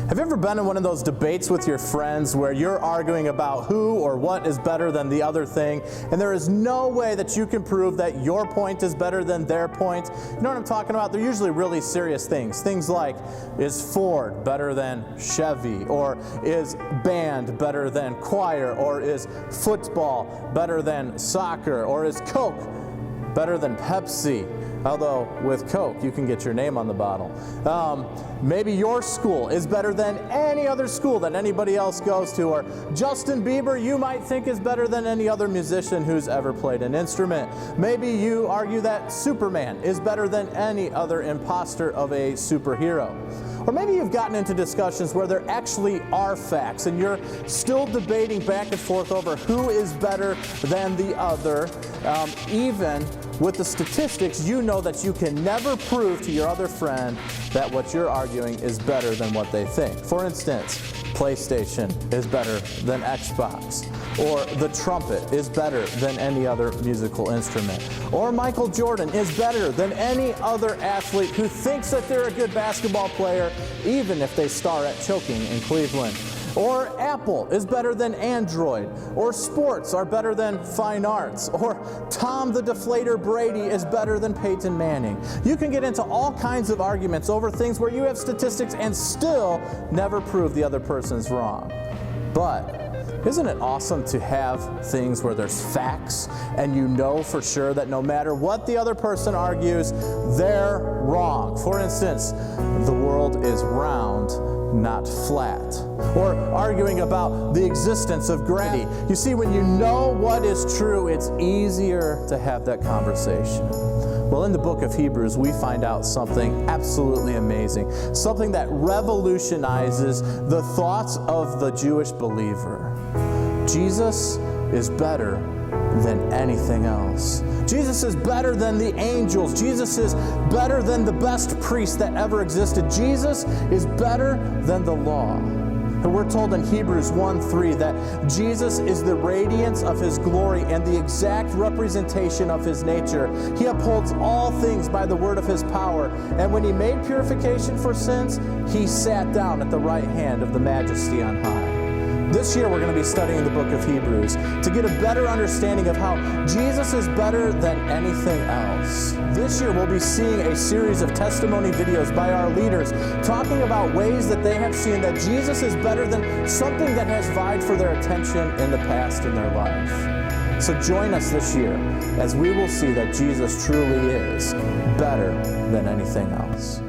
Have you ever been in one of those debates with your friends where you're arguing about who or what is better than the other thing, and there is no way that you can prove that your point is better than their point? You know what I'm talking about? They're usually really serious things. Things like, is Ford better than Chevy? Or is band better than choir? Or is football better than soccer? Or is Coke better than Pepsi? Although with Coke, you can get your name on the bottle. Maybe your school is better than any other school that anybody else goes to. Or Justin Bieber, you might think, is better than any other musician who's ever played an instrument. Maybe you argue that Superman is better than any other imposter of a superhero. Or maybe you've gotten into discussions where there actually are facts and you're still debating back and forth over who is better than the other. Even with the statistics, you know that you can never prove to your other friend that what you're arguing is better than what they think. For instance, PlayStation is better than Xbox. Or the trumpet is better than any other musical instrument. Or Michael Jordan is better than any other athlete who thinks that they're a good basketball player, even if they star at choking in Cleveland. Or Apple is better than Android. Or sports are better than fine arts. Or Tom the Deflator Brady is better than Peyton Manning. You can get into all kinds of arguments over things where you have statistics and still never prove the other person's wrong. But isn't it awesome to have things where there's facts and you know for sure that no matter what the other person argues, they're wrong? For instance, the world is round, not flat. Or arguing about the existence of gravity. You see, when you know what is true, it's easier to have that conversation. Well, in the book of Hebrews, we find out something absolutely amazing, something that revolutionizes the thoughts of the Jewish believer. Jesus is better than anything else. Jesus is better than the angels. Jesus is better than the best priest that ever existed. Jesus is better than the law. And we're told in Hebrews 1:3 that Jesus is the radiance of his glory and the exact representation of his nature. He upholds all things by the word of his power. And when he made purification for sins, he sat down at the right hand of the Majesty on high. This year we're going to be studying the book of Hebrews to get a better understanding of how Jesus is better than anything else. This year we'll be seeing a series of testimony videos by our leaders talking about ways that they have seen that Jesus is better than something that has vied for their attention in the past in their life. So join us this year as we will see that Jesus truly is better than anything else.